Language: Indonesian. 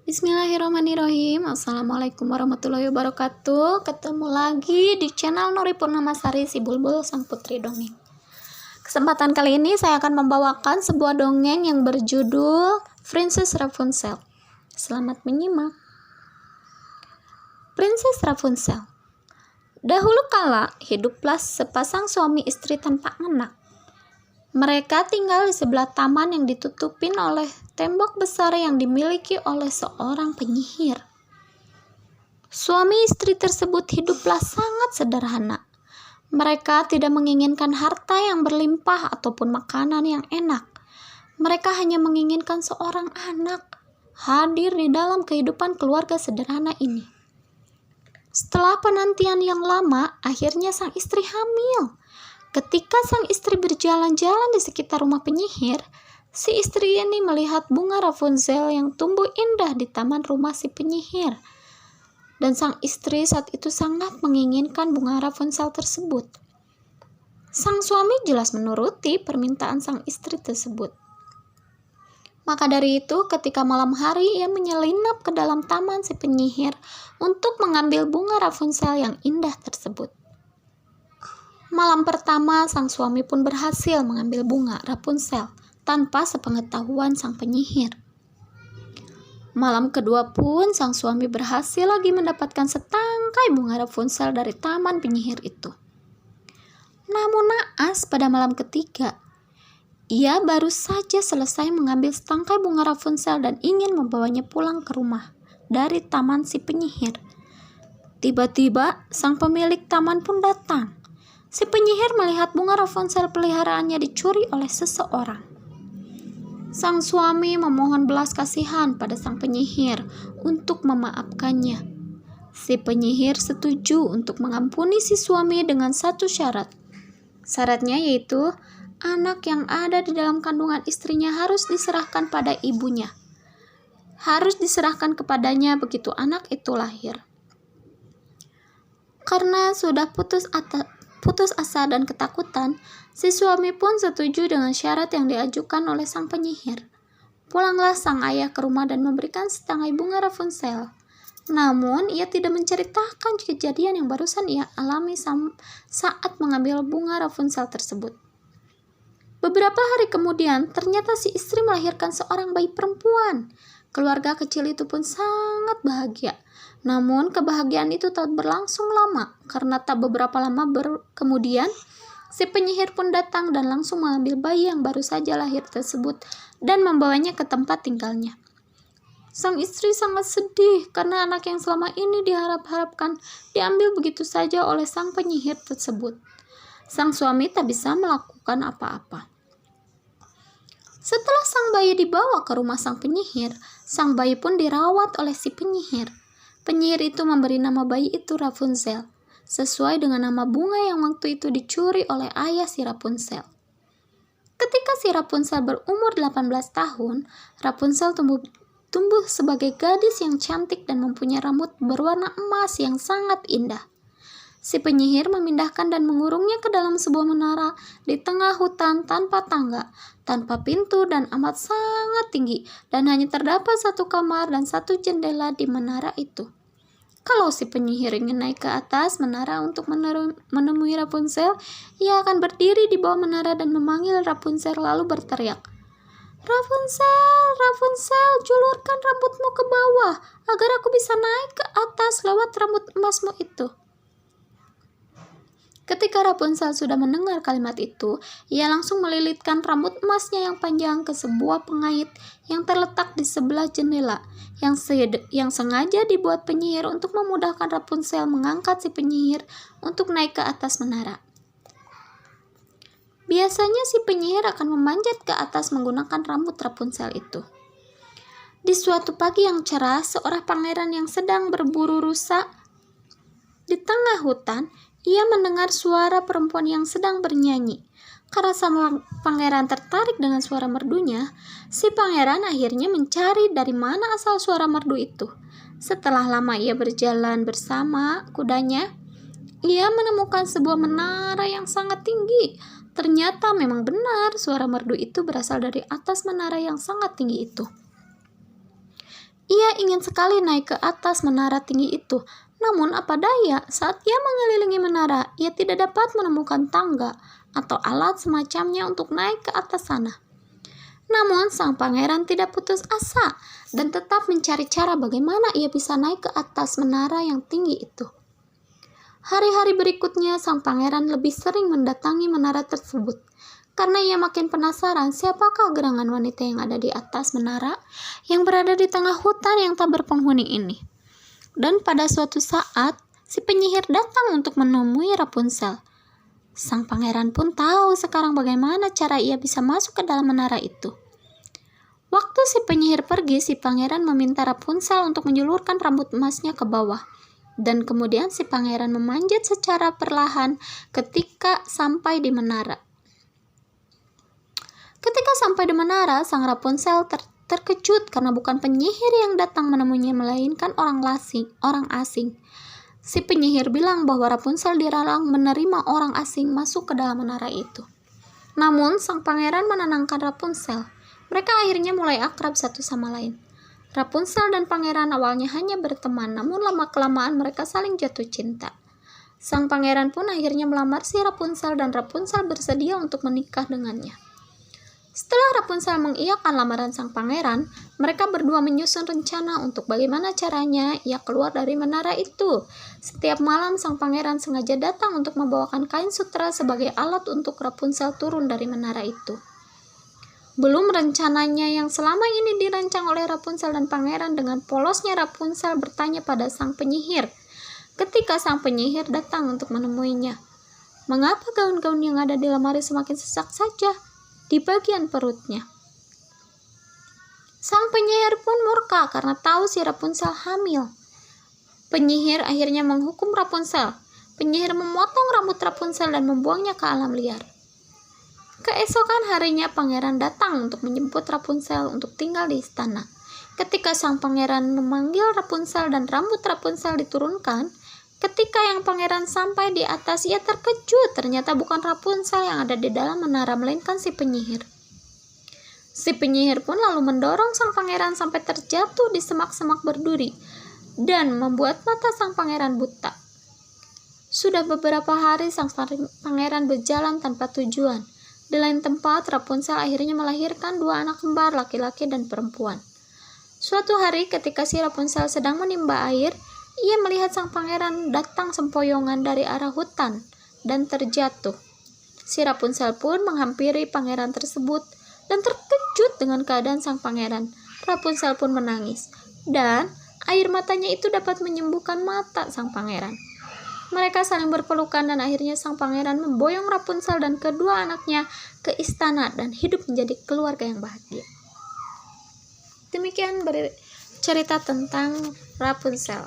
Bismillahirrahmanirrahim. Assalamualaikum warahmatullahi wabarakatuh. Ketemu lagi di channel Nuri Purnamasari si Bulbul Sang Putri Dongeng. Kesempatan kali ini saya akan membawakan sebuah dongeng yang berjudul Princess Rapunzel. Selamat menyimak. Princess Rapunzel. Dahulu kala hiduplah sepasang suami istri tanpa anak. Mereka tinggal di sebelah taman yang ditutupin oleh tembok besar yang dimiliki oleh seorang penyihir. Suami istri tersebut hiduplah sangat sederhana. Mereka tidak menginginkan harta yang berlimpah ataupun makanan yang enak. Mereka hanya menginginkan seorang anak hadir di dalam kehidupan keluarga sederhana ini. Setelah penantian yang lama, akhirnya sang istri hamil. Ketika sang istri berjalan-jalan di sekitar rumah penyihir, si istri ini melihat bunga Rapunzel yang tumbuh indah di taman rumah si penyihir. Dan sang istri saat itu sangat menginginkan bunga Rapunzel tersebut. Sang suami jelas menuruti permintaan sang istri tersebut. Maka dari itu, ketika malam hari ia menyelinap ke dalam taman si penyihir untuk mengambil bunga Rapunzel yang indah tersebut. Malam pertama, sang suami pun berhasil mengambil bunga Rapunzel tanpa sepengetahuan sang penyihir. Malam kedua pun, sang suami berhasil lagi mendapatkan setangkai bunga Rapunzel dari taman penyihir itu. Namun naas pada malam ketiga, ia baru saja selesai mengambil setangkai bunga Rapunzel dan ingin membawanya pulang ke rumah dari taman si penyihir. Tiba-tiba, sang pemilik taman pun datang. Si penyihir melihat bunga Rapunzel peliharaannya dicuri oleh seseorang. Sang suami memohon belas kasihan pada sang penyihir untuk memaafkannya. Si penyihir setuju untuk mengampuni si suami dengan satu syarat. Syaratnya yaitu anak yang ada di dalam kandungan istrinya harus diserahkan pada ibunya. Harus diserahkan kepadanya begitu anak itu lahir. Karena sudah putus asa dan ketakutan, si suami pun setuju dengan syarat yang diajukan oleh sang penyihir. Pulanglah sang ayah ke rumah dan memberikan setangkai bunga Rapunzel. Namun, ia tidak menceritakan kejadian yang barusan ia alami saat mengambil bunga Rapunzel tersebut. Beberapa hari kemudian, ternyata si istri melahirkan seorang bayi perempuan. Keluarga kecil itu pun sangat bahagia. Namun kebahagiaan itu tak berlangsung lama, karena tak beberapa lama kemudian si penyihir pun datang dan langsung mengambil bayi yang baru saja lahir tersebut dan membawanya ke tempat tinggalnya. Sang istri sangat sedih karena anak yang selama ini diharap-harapkan diambil begitu saja oleh sang penyihir tersebut. Sang suami tak bisa melakukan apa-apa. Setelah sang bayi dibawa ke rumah sang penyihir, sang bayi pun dirawat oleh si penyihir. Penyihir itu memberi nama bayi itu Rapunzel, sesuai dengan nama bunga yang waktu itu dicuri oleh ayah si Rapunzel. Ketika si Rapunzel berumur 18 tahun, Rapunzel tumbuh sebagai gadis yang cantik dan mempunyai rambut berwarna emas yang sangat indah. Si penyihir memindahkan dan mengurungnya ke dalam sebuah menara di tengah hutan tanpa tangga, tanpa pintu dan amat sangat tinggi, dan hanya terdapat satu kamar dan satu jendela di menara itu. Kalau si penyihir ingin naik ke atas menara untuk menemui Rapunzel, ia akan berdiri di bawah menara dan memanggil Rapunzel lalu berteriak, "Rapunzel, Rapunzel, julurkan rambutmu ke bawah agar aku bisa naik ke atas lewat rambut emasmu itu." Ketika Rapunzel sudah mendengar kalimat itu, ia langsung melilitkan rambut emasnya yang panjang ke sebuah pengait yang terletak di sebelah jendela, yang sengaja dibuat penyihir untuk memudahkan Rapunzel mengangkat si penyihir untuk naik ke atas menara. Biasanya si penyihir akan memanjat ke atas menggunakan rambut Rapunzel itu. Di suatu pagi yang cerah, seorang pangeran yang sedang berburu rusa di tengah hutan, ia mendengar suara perempuan yang sedang bernyanyi. Karena sang pangeran tertarik dengan suara merdunya, si pangeran akhirnya mencari dari mana asal suara merdu itu. Setelah lama ia berjalan bersama kudanya, ia menemukan sebuah menara yang sangat tinggi. Ternyata memang benar suara merdu itu berasal dari atas menara yang sangat tinggi itu. Ia ingin sekali naik ke atas menara tinggi itu, namun apa daya, saat ia mengelilingi menara, ia tidak dapat menemukan tangga atau alat semacamnya untuk naik ke atas sana. Namun sang pangeran tidak putus asa dan tetap mencari cara bagaimana ia bisa naik ke atas menara yang tinggi itu. Hari-hari berikutnya sang pangeran lebih sering mendatangi menara tersebut karena ia makin penasaran siapakah gerangan wanita yang ada di atas menara yang berada di tengah hutan yang tak berpenghuni ini. Dan pada suatu saat, si penyihir datang untuk menemui Rapunzel. Sang pangeran pun tahu sekarang bagaimana cara ia bisa masuk ke dalam menara itu. Waktu si penyihir pergi, si pangeran meminta Rapunzel untuk menjulurkan rambut emasnya ke bawah. Dan kemudian si pangeran memanjat secara perlahan ketika sampai di menara. Ketika sampai di menara, sang Rapunzel terkejut karena bukan penyihir yang datang menemuinya melainkan orang asing. Si penyihir bilang bahwa Rapunzel dilarang menerima orang asing masuk ke dalam menara itu. Namun sang pangeran menenangkan Rapunzel. Mereka akhirnya mulai akrab satu sama lain. Rapunzel dan pangeran awalnya hanya berteman, namun lama-kelamaan mereka saling jatuh cinta. Sang pangeran pun akhirnya melamar si Rapunzel dan Rapunzel bersedia untuk menikah dengannya. Setelah Rapunzel mengiyakan lamaran sang pangeran, mereka berdua menyusun rencana untuk bagaimana caranya ia keluar dari menara itu. Setiap malam sang pangeran sengaja datang untuk membawakan kain sutra sebagai alat untuk Rapunzel turun dari menara itu. Belum rencananya yang selama ini dirancang oleh Rapunzel dan pangeran, dengan polosnya Rapunzel bertanya pada sang penyihir. Ketika sang penyihir datang untuk menemuinya, "Mengapa gaun-gaun yang ada di lemari semakin sesak saja di bagian perutnya?" Sang penyihir pun murka karena tahu si Rapunzel hamil. Penyihir akhirnya menghukum Rapunzel. Penyihir memotong rambut Rapunzel dan membuangnya ke alam liar. Keesokan harinya pangeran datang untuk menjemput Rapunzel untuk tinggal di istana. Ketika sang pangeran memanggil Rapunzel dan rambut Rapunzel diturunkan, ketika yang pangeran sampai di atas, ia terkejut. Ternyata bukan Rapunzel yang ada di dalam menara, melainkan si penyihir. Si penyihir pun lalu mendorong sang pangeran sampai terjatuh di semak-semak berduri dan membuat mata sang pangeran buta. Sudah beberapa hari sang pangeran berjalan tanpa tujuan. Di lain tempat, Rapunzel akhirnya melahirkan 2 anak kembar, laki-laki dan perempuan. Suatu hari ketika si Rapunzel sedang menimba air, ia melihat sang pangeran datang sempoyongan dari arah hutan dan terjatuh. Si Rapunzel pun menghampiri pangeran tersebut dan terkejut dengan keadaan sang pangeran. Rapunzel pun menangis, dan air matanya itu dapat menyembuhkan mata sang pangeran. Mereka saling berpelukan dan akhirnya sang pangeran memboyong Rapunzel dan kedua anaknya ke istana dan hidup menjadi keluarga yang bahagia. Demikian cerita tentang Rapunzel.